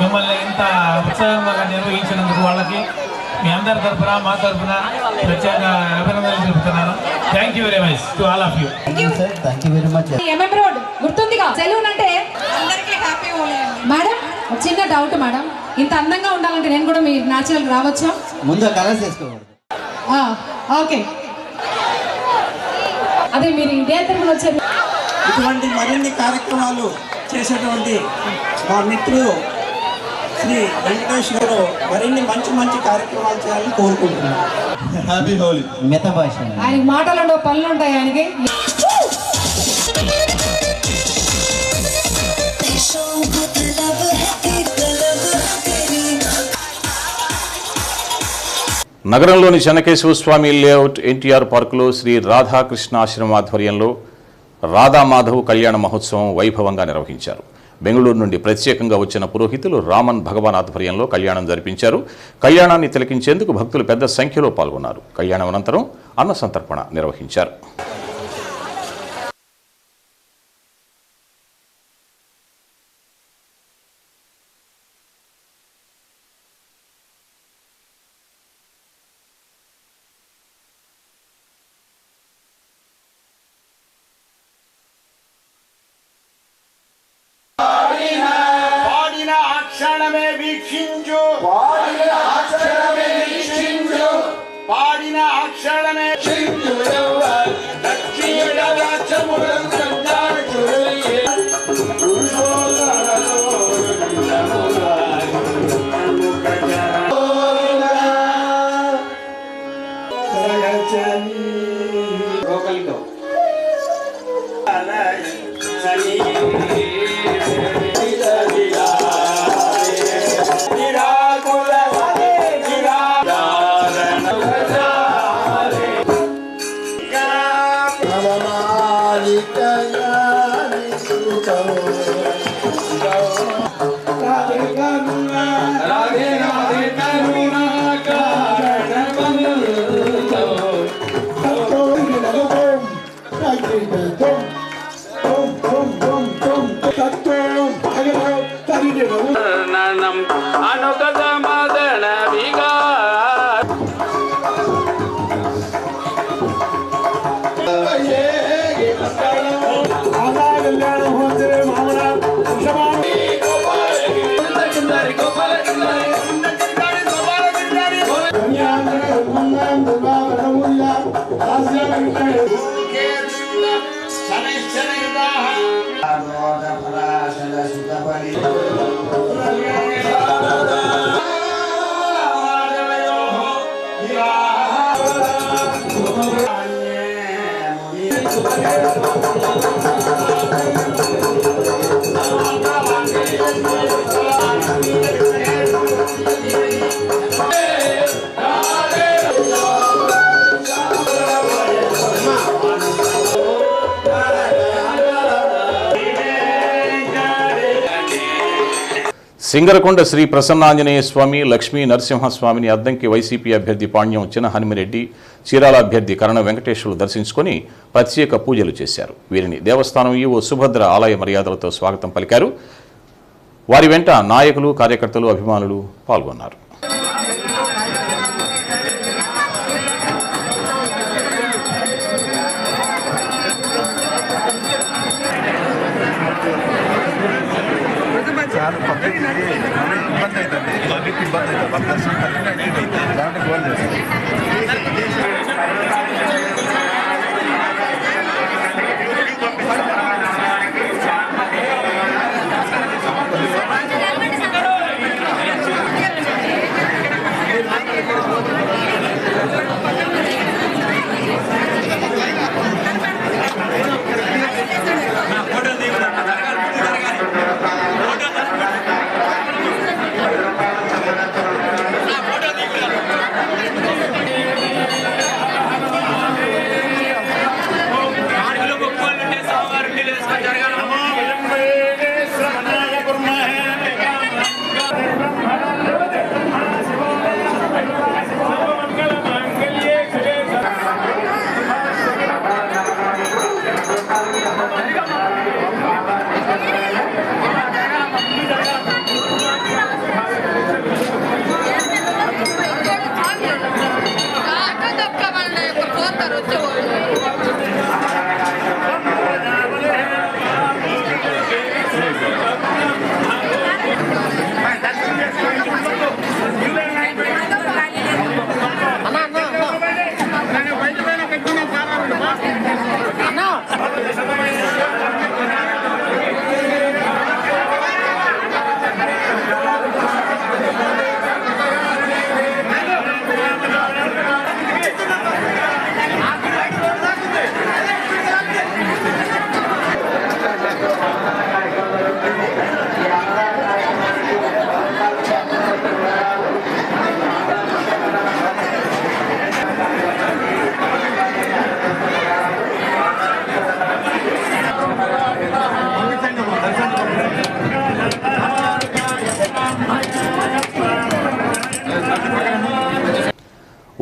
మిమ్మల్ని ఇంత ఉత్సాహంగా నిర్వహించినందుకు వాళ్ళకి మీ అందరి తరఫున మా తరఫున ప్రత్యేక అభినందనలు తెలుపుతున్నాను. Thank you very much to all of you. Thank you very much. MM road గుర్తుందిగా, సెలూన్ అంటే అందరికీ హ్యాపీ హోలీ. మేడం చిన్న డౌట్ మేడం, ఇంత అందంగా ఉండాలంటే నేను కూడా మీ న్యాచురల్ రావచ్చా? ముందు కలర్స్ వేసుకోకూడదు. ఓకే, అదే మీరు ఇండియా తరఫున వచ్చారు. ఇటువంటి మరిన్ని కార్యక్రమాలు చేసేటువంటి మా మిత్రులు శ్రీ వెంకటేష్ గారు మరిన్ని మంచి మంచి కార్యక్రమాలు చేయాలని కోరుకుంటున్నాను. హ్యాపీ హోలీ. మిత భాష ఆయనకి మాటలు ఉండవు, పనులు ఉంటాయి ఆయనకి. నగరంలోని చెన్నకేశవ స్వామి లేఅవుట్ ఎన్టీఆర్ పార్కులో శ్రీ రాధాకృష్ణ ఆశ్రమం ఆధ్వర్యంలో రాధామాధవ్ కళ్యాణ మహోత్సవం వైభవంగా నిర్వహించారు. బెంగళూరు నుండి ప్రత్యేకంగా వచ్చిన పురోహితులు రామన్ భగవాన్ ఆధ్వర్యంలో కళ్యాణం జరిపించారు. కళ్యాణాన్ని తిలకించేందుకు భక్తులు పెద్ద సంఖ్యలో పాల్గొన్నారు. కళ్యాణం అనంతరం అన్న సంతర్పణ నిర్వహించారు. అక్షరమే వీక్షించు, పాడిన అక్షరమే సింగరకొండ శ్రీ ప్రసన్నాంజనేయ స్వామి, లక్ష్మీ నరసింహస్వామిని అద్దంకి వైసీపీ అభ్యర్థి పాణ్యం చిన్న హనుమిరెడ్డి, చీరాల అభ్యర్థి కరణ వెంకటేశ్వర్లు దర్శించుకొని ప్రత్యేక పూజలు చేశారు. వీరిని దేవస్థానం ఈవో సుభద్ర ఆలయ మర్యాదలతో స్వాగతం పలికారు. వారి వెంట నాయకులు, కార్యకర్తలు, అభిమానులు పాల్గొన్నారు.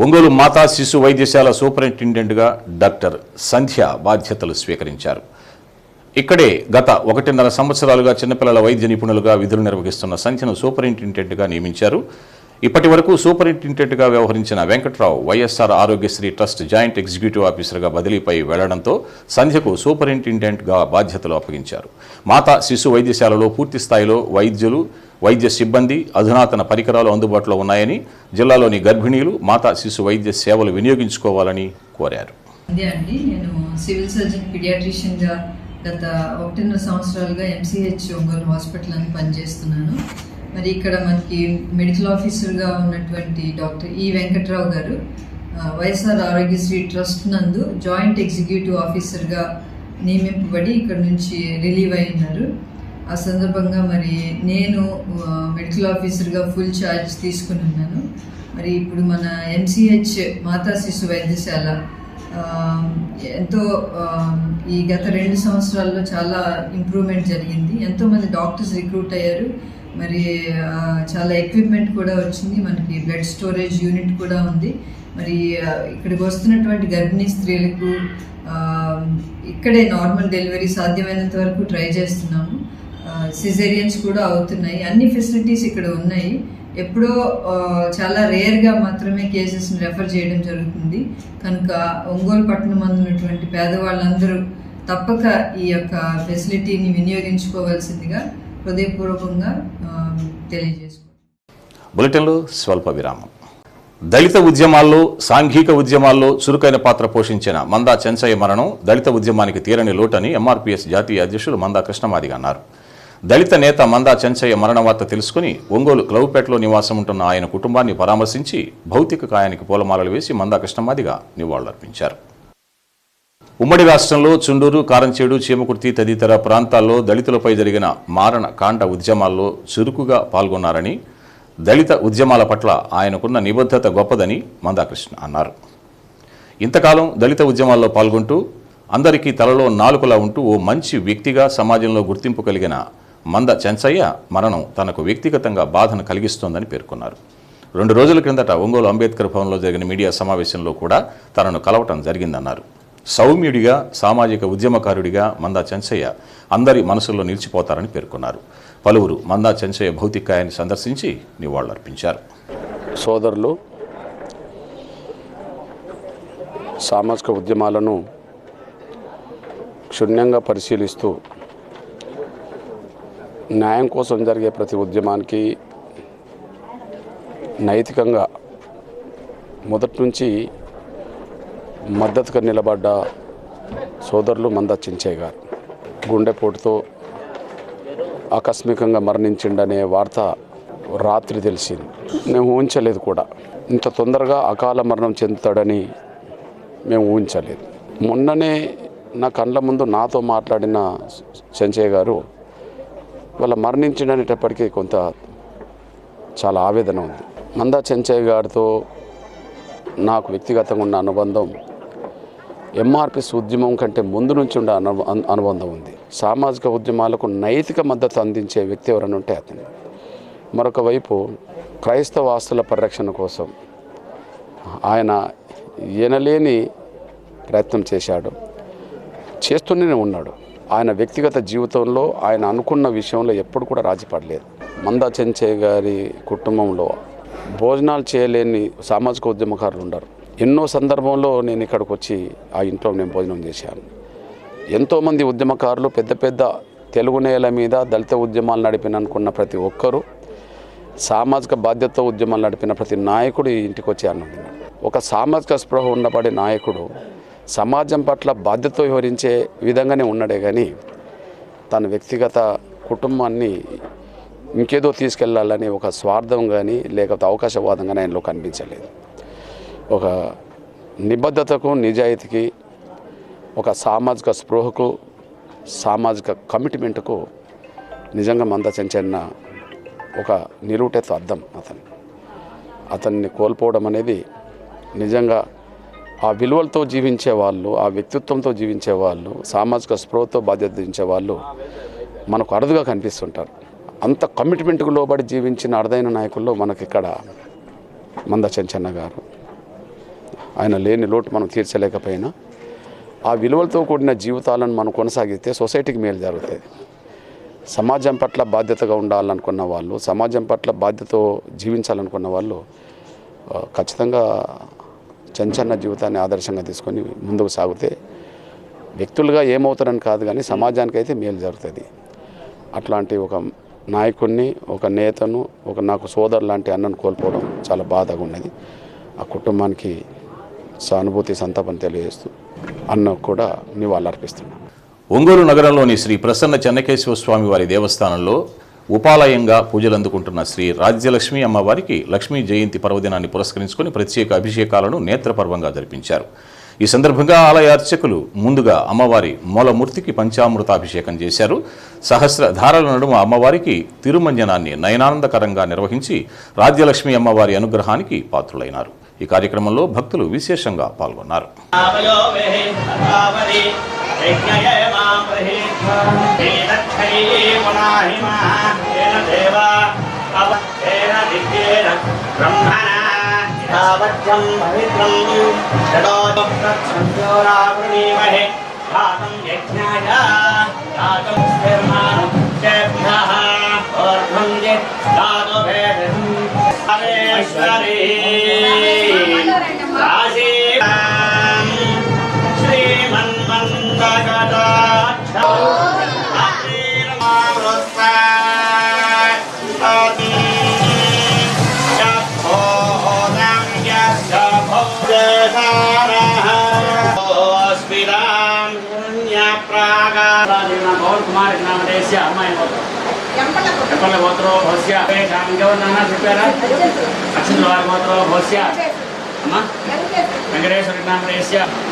ఒంగోలు మాతా శిశు వైద్యశాల సూపరింటెండెంట్గా డాక్టర్ సంధ్య బాధ్యతలు స్వీకరించారు. ఇక్కడే గత 1.5 సంవత్సరాలుగా చిన్నపిల్లల వైద్య నిపుణులుగా విధులు నిర్వహిస్తున్న సంధ్యను సూపరింటెండెంట్గా నియమించారు. ఇప్పటి వరకు సూపరింటెండెంట్గా వ్యవహరించిన Venkatrao YSR Aarogyasri trust joint executive ఆఫీసర్గా బదిలీపై వెళ్లడంతో సంధ్యకు సూపరింటెండెంట్గా బాధ్యతలు అప్పగించారు. మాతా శిశు వైద్యశాలలో పూర్తి స్థాయిలో వైద్యులు, వైద్య సిబ్బంది, అధునాతన పరికరాలు అందుబాటులో ఉన్నాయని, జిల్లాలోని గర్భిణీలు మాతా శిశు వైద్య సేవలు వినియోగించుకోవాలని కోరారు. నేను సివిల్ సర్జన్ పీడియాట్రిషియన్గా గత 1.5 సంవత్సరాలుగా ఎంసీహెచ్ ఒంగోలు హాస్పిటల్ అని పనిచేస్తున్నాను. మరి ఇక్కడ మనకి మెడికల్ ఆఫీసర్గా ఉన్నటువంటి డాక్టర్ ఈ వెంకట్రావు గారు వైఎస్ఆర్ ఆరోగ్యశ్రీ ట్రస్ట్ నందు జాయింట్ ఎగ్జిక్యూటివ్ ఆఫీసర్గా నియమింపబడి ఇక్కడ నుంచి రిలీవ్ అయి ఉన్నారు. ఆ సందర్భంగా మరి నేను మెడికల్ ఆఫీసర్గా ఫుల్ ఛార్జ్ తీసుకుని ఉన్నాను. మరి ఇప్పుడు మన ఎంసీహెచ్ మాతా శిశు వైద్యశాల ఎంతో ఈ గత 2 సంవత్సరాల్లో చాలా ఇంప్రూవ్మెంట్ జరిగింది. ఎంతోమంది డాక్టర్స్ రిక్రూట్ అయ్యారు. మరి చాలా ఎక్విప్మెంట్ కూడా వచ్చింది. మనకి బ్లడ్ స్టోరేజ్ యూనిట్ కూడా ఉంది. మరి ఇక్కడికి వస్తున్నటువంటి గర్భిణీ స్త్రీలకు ఇక్కడే నార్మల్ డెలివరీ సాధ్యమైనంత వరకు ట్రై చేస్తున్నాము. సిజేరియన్స్ కూడా అవుతున్నాయి. అన్ని ఫెసిలిటీస్ ఇక్కడ ఉన్నాయి. ఎప్పుడో చాలా రేర్గా మాత్రమే కేసెస్ని రెఫర్ చేయడం జరుగుతుంది. కనుక ఒంగోలు పట్టణం ఉన్నటువంటి పేదవాళ్ళందరూ తప్పక ఈ యొక్క ఫెసిలిటీని వినియోగించుకోవాల్సిందిగా హృదయపూర్వకంగా తెలియజేసుకుంటాం. బులెటిన్లో స్వల్ప విరామం. దళిత ఉద్యమాల్లో, సాంఘిక ఉద్యమాల్లో చురుకైన పాత్ర పోషించిన మందా చెంచయ్య మరణం దళిత ఉద్యమానికి తీరని లోటని ఎంఆర్పీఎస్ జాతీయ అధ్యక్షులు మందా కృష్ణమాదిగ అన్నారు. దళిత నేత మందా చెంచయ్య మరణ వార్త తెలుసుకుని ఒంగోలు క్లవ్పేటలో నివాసం ఉంటున్న ఆయన కుటుంబాన్ని పరామర్శించి భౌతిక కాయానికి పూలమాలలు వేసి మందా కృష్ణమాదిగ నివాళులర్పించారు. ఉమ్మడి రాష్ట్రంలో చుండూరు, కారంచేడు, చీమకుర్తి తదితర ప్రాంతాల్లో దళితులపై జరిగిన మారణ కాండ ఉద్యమాల్లో చురుకుగా పాల్గొన్నారని, దళిత ఉద్యమాల పట్ల ఆయనకున్న నిబద్ధత గొప్పదని మందాకృష్ణ అన్నారు. ఇంతకాలం దళిత ఉద్యమాల్లో పాల్గొంటూ అందరికీ తలలో నాలుకలా ఉంటూ ఓ మంచి వ్యక్తిగా సమాజంలో గుర్తింపు కలిగిన మంద చెంచయ్య మరణం తనకు వ్యక్తిగతంగా బాధను కలిగిస్తోందని పేర్కొన్నారు. 2 రోజుల క్రిందట ఒంగోలు అంబేద్కర్ భవన్లో జరిగిన మీడియా సమావేశంలో కూడా తనను కలవటం జరిగిందన్నారు. సౌమ్యుడిగా, సామాజిక ఉద్యమకారుడిగా మందా చెంచయ్య అందరి మనసుల్లో నిలిచిపోతారని పేర్కొన్నారు. పలువురు మందా చెంచయ్య భౌతికాయాన్ని సందర్శించి నివాళులర్పించారు. సోదరులు సామాజిక ఉద్యమాలను క్షుణ్ణంగా పరిశీలిస్తూ న్యాయం కోసం జరిగే ప్రతి ఉద్యమానికి నైతికంగా మొదటి నుంచి మద్దతుగా నిలబడ్డ సోదరులు మందా చెంచయ్య గారు గుండెపోటుతో ఆకస్మికంగా మరణించిండనే వార్త రాత్రి తెలిసింది. మేము ఊహించలేదు కూడా, ఇంత తొందరగా అకాల మరణం చెందుతాడని మేము ఊహించలేదు. మొన్ననే నా కళ్ళ ముందు నాతో మాట్లాడిన చెంచయ్య గారు వాళ్ళ మరణించిండనేటప్పటికీ కొంత చాలా ఆవేదన ఉంది. మందా చెంచయ్య గారితో నాకు వ్యక్తిగతంగా ఉన్న అనుబంధం ఎంఆర్పిఎస్ ఉద్యమం కంటే ముందు నుంచి ఉండే అనుబంధం ఉంది. సామాజిక ఉద్యమాలకు నైతిక మద్దతు అందించే వ్యక్తి ఎవరైనా ఉంటే అతను. మరొక వైపు క్రైస్తవ ఆస్తుల పరిరక్షణ కోసం ఆయన ఎనలేని ప్రయత్నం చేశాడు, చేస్తూనే ఉన్నాడు. ఆయన వ్యక్తిగత జీవితంలో ఆయన అనుకున్న విషయంలో ఎప్పుడు కూడా రాజీ పడలేదు. మందా చెంచయ్య గారి కుటుంబంలో భోజనాలు చేయలేని సామాజిక ఉద్యమకారులు ఉన్నారు. ఎన్నో సందర్భంలో నేను ఇక్కడికి వచ్చి ఆ ఇంట్లో నేను భోజనం చేశాను. ఎంతోమంది ఉద్యమకారులు పెద్ద పెద్ద తెలుగు నేల మీద దళిత ఉద్యమాలు నడిపిననుకున్న ప్రతి ఒక్కరూ, సామాజిక బాధ్యత ఉద్యమాలు నడిపిన ప్రతి నాయకుడు ఈ ఇంటికి వచ్చి అన్నం తిన్నాడు. ఒక సామాజిక స్పృహ ఉండబడే నాయకుడు సమాజం పట్ల బాధ్యత వివరించే విధంగానే ఉన్నాడే కానీ తన వ్యక్తిగత కుటుంబాన్ని ఇంకేదో తీసుకెళ్లాలని ఒక స్వార్థం కానీ లేకపోతే అవకాశవాదం కానీ ఆయనలో కనిపించలేదు. ఒక నిబద్ధతకు, నిజాయితీకి, ఒక సామాజిక స్పృహకు, సామాజిక కమిట్మెంట్కు నిజంగా మందా చెంచయ్య ఒక నిలువుటెత్తు అర్థం. అతన్ని కోల్పోవడం అనేది నిజంగా ఆ విలువలతో జీవించే వాళ్ళు, ఆ వ్యక్తిత్వంతో జీవించే వాళ్ళు, సామాజిక స్పృహతో బాధ్యత వహించే వాళ్ళు మనకు అరుదుగా కనిపిస్తుంటారు. అంత కమిట్మెంట్కు లోబడి జీవించిన అరుదైన నాయకుల్లో మనకి ఇక్కడ మందా చెంచయ్య గారు, ఆయన లేని లోటు మనం తీర్చలేకపోయినా ఆ విలువలతో కూడిన జీవితాలను మనం కొనసాగిస్తే సొసైటీకి మేలు జరుగుతుంది. సమాజం పట్ల బాధ్యతగా ఉండాలనుకున్న వాళ్ళు, సమాజం పట్ల బాధ్యతతో జీవించాలనుకున్న వాళ్ళు ఖచ్చితంగా చంచన్న జీవితాన్ని ఆదర్శంగా తీసుకొని ముందుకు సాగితే వ్యక్తులుగా ఏమవుతారని కాదు కానీ సమాజానికి అయితే మేలు జరుగుతుంది. అట్లాంటి ఒక నాయకుడిని, ఒక నేతను, నాకు సోదరు లాంటి అన్నను కోల్పోవడం చాలా బాధగా ఉన్నది. ఆ కుటుంబానికి సానుభూతి, సంతాపం తెలియజేస్తూ అన్నకు కూడా నివాళులర్పిస్తున్నాను. ఒంగోలు నగరంలోని శ్రీ ప్రసన్న చెన్నకేశ్వర స్వామి వారి దేవస్థానంలో ఉపాలయంగా పూజలు అందుకుంటున్న శ్రీ రాజ్యలక్ష్మి అమ్మవారికి లక్ష్మీ జయంతి పర్వదినాన్ని పురస్కరించుకొని ప్రత్యేక అభిషేకాలను నేత్రపర్వంగా జరిపించారు. ఈ సందర్భంగా ఆలయ అర్చకులు ముందుగా అమ్మవారి మూలమూర్తికి పంచామృతాభిషేకం చేశారు. సహస్ర ధారల నడుమ అమ్మవారికి తిరుమంజనాన్ని నయనానందకరంగా నిర్వహించి రాజ్యలక్ష్మి అమ్మవారి అనుగ్రహానికి పాత్రులైనారు. ఈ కార్యక్రమంలో భక్తులు విశేషంగా పాల్గొన్నారు. तावज्जं पवित्रं षडोदप्रच्छन्दोरावृणीमहे घातं यज्ञाय घातं स्थिर्मानुभ्यः ओर्ध्वं यद्धातुभेदं हरेश्वरी राजीवं श्रीमन्मन्दकटाक्ष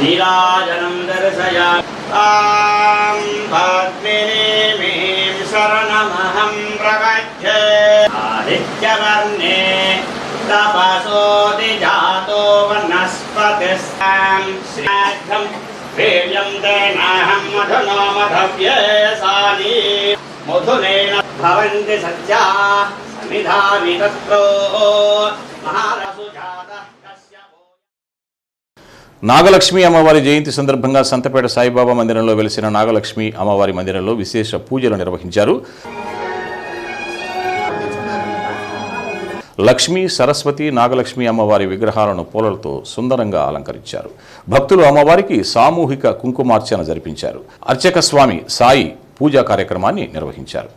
नीराजनं दर्शया पद्मिनीं शरणमहं प्रपद्ये आदित्यवर्णे तपसोऽधि जातो वनस्पतिस्तां श्रीघं वीर्यं तेनाहं मधुनो मधव्यसानि मधुनेन भवन्ति सत्या समिधामि तत्रो महारसु जातः నాగలక్ష్మి అమ్మవారి జయంతి సందర్భంగా సంతపేట సాయిబాబా మందిరంలో వెలిసిన నాగలక్ష్మి అమ్మవారి మందిరంలో విశేష పూజలు నిర్వహించారు. లక్ష్మీ, సరస్వతి, నాగలక్ష్మి అమ్మవారి విగ్రహాలను పూలలతో సుందరంగా అలంకరించారు. భక్తులు అమ్మవారికి సామూహిక కుంకుమార్చన జరిపించారు. అర్చక స్వామి సాయి పూజా కార్యక్రమాన్ని నిర్వహించారు.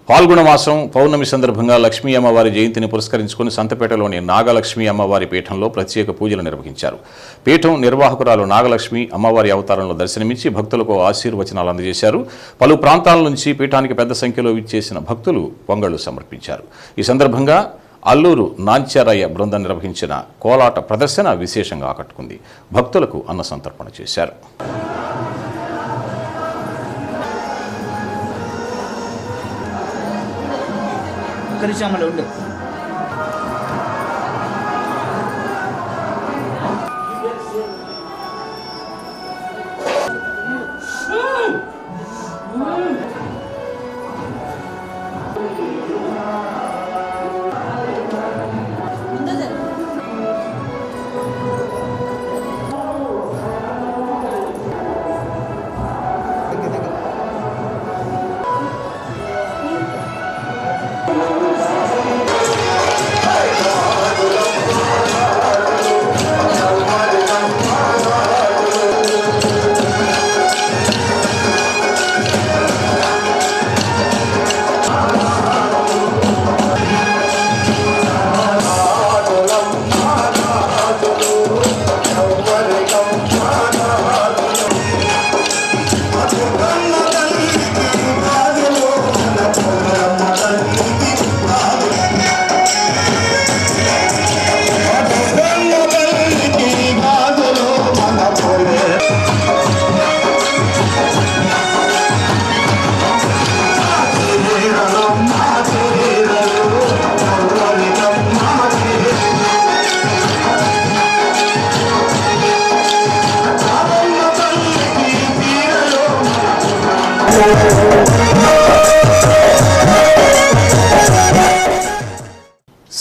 పాల్గొన మాసం పౌర్ణమి సందర్భంగా లక్ష్మీ అమ్మవారి జయంతిని పురస్కరించుకుని సంతపేటలోని నాగలక్ష్మి అమ్మవారి పీఠంలో ప్రత్యేక పూజలు నిర్వహించారు. పీఠం నిర్వాహకురాలు నాగలక్ష్మి అమ్మవారి అవతారంలో దర్శనమిచ్చి భక్తులకు ఆశీర్వచనాలు అందజేశారు. పలు ప్రాంతాల నుంచి పీఠానికి పెద్ద సంఖ్యలో విచ్చేసిన భక్తులు పొంగళ్లు సమర్పించారు. ఈ సందర్భంగా అల్లూరు నాంచారయ్య బృందం నిర్వహించిన కోలాట ప్రదర్శన విశేషంగా ఆకట్టుకుంది. భక్తులకు అన్న సంతర్పణ చేశారు. కరిచామలో ఉండే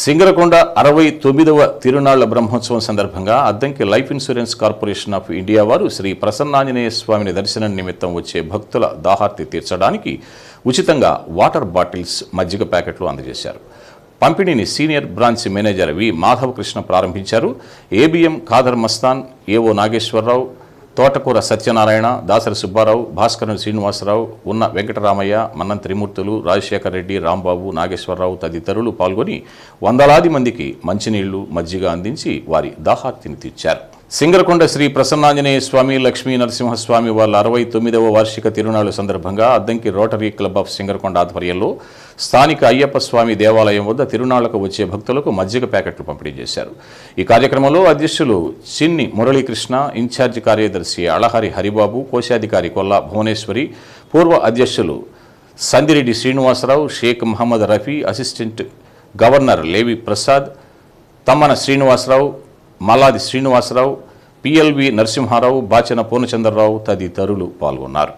సింగరకొండ 69వ తిరునాళ్ల బ్రహ్మోత్సవం సందర్భంగా Addanki life insurance corporation of India వారు శ్రీ ప్రసన్నాంజనేయ స్వామిని దర్శనం నిమిత్తం వచ్చే భక్తుల దాహార్తి తీర్చడానికి ఉచితంగా వాటర్ బాటిల్స్ మజ్జిగ ప్యాకెట్లు అందజేశారు. పంపిణీని senior branch manager we Madhavakrishna ప్రారంభించారు. ఏబిఎం ఖాదర్ మస్తాన్, ఏఓ నాగేశ్వరరావు, తోటకూర సత్యనారాయణ, దాసరి సుబ్బారావు, భాస్కరన్ శ్రీనివాసరావు, ఉన్న వెంకటరామయ్య, మన్నం త్రిమూర్తులు, రాజశేఖర్ రెడ్డి, రాంబాబు, నాగేశ్వరరావు తదితరులు పాల్గొని వందలాది మందికి మంచినీళ్లు, మజ్జిగ అందించి వారి దాహార్తిని తీర్చారు. సింగరకొండ శ్రీ ప్రసన్నాంజనేయ స్వామి, లక్ష్మీ నరసింహస్వామి వాళ్ళ 69వ వార్షిక తిరునాళ్ల సందర్భంగా Addanki rotary club of Singarakonda ఆధ్వర్యంలో స్థానిక అయ్యప్ప స్వామి దేవాలయం వద్ద తిరునాళ్లకు వచ్చే భక్తులకు మజ్జిగ ప్యాకెట్లు పంపిణీ చేశారు. ఈ కార్యక్రమంలో అధ్యక్షులు చిన్ని మురళీకృష్ణ, ఇన్ఛార్జి కార్యదర్శి అళహరి హరిబాబు, కోశాధికారి కొల్లా భువనేశ్వరి, పూర్వ అధ్యక్షులు సందిరెడ్డి శ్రీనివాసరావు, షేక్ మహమ్మద్ రఫీ, అసిస్టెంట్ గవర్నర్ లేవి ప్రసాద్, తమ్మన శ్రీనివాసరావు, మల్లాది శ్రీనివాసరావు, పిఎల్వి నరసింహారావు, బాచన పూర్ణచంద్రరావు తదితరులు పాల్గొన్నారు.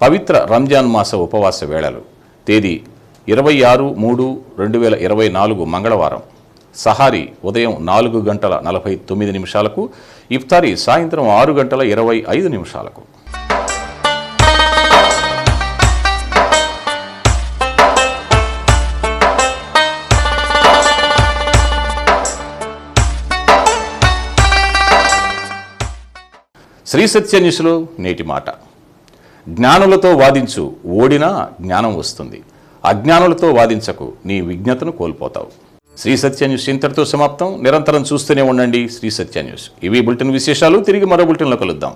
పవిత్ర రంజాన్ మాస ఉపవాస వేళలు తేదీ 26/3/2024 మంగళవారం. సహారీ ఉదయం 4:49, ఇఫ్తారీ సాయంత్రం 6:25. శ్రీ సత్య న్యూస్లో నేటి మాట: జ్ఞానులతో వాదించు, ఓడినా జ్ఞానం వస్తుంది. అజ్ఞానులతో వాదించకు, నీ విజ్ఞతను కోల్పోతావు. శ్రీ సత్య న్యూస్ ఇంతటితో సమాప్తం. నిరంతరం చూస్తూనే ఉండండి శ్రీ సత్య న్యూస్. ఇవి బులెటిన్ విశేషాలు. తిరిగి మరో బులెటిన్లో కలుద్దాం.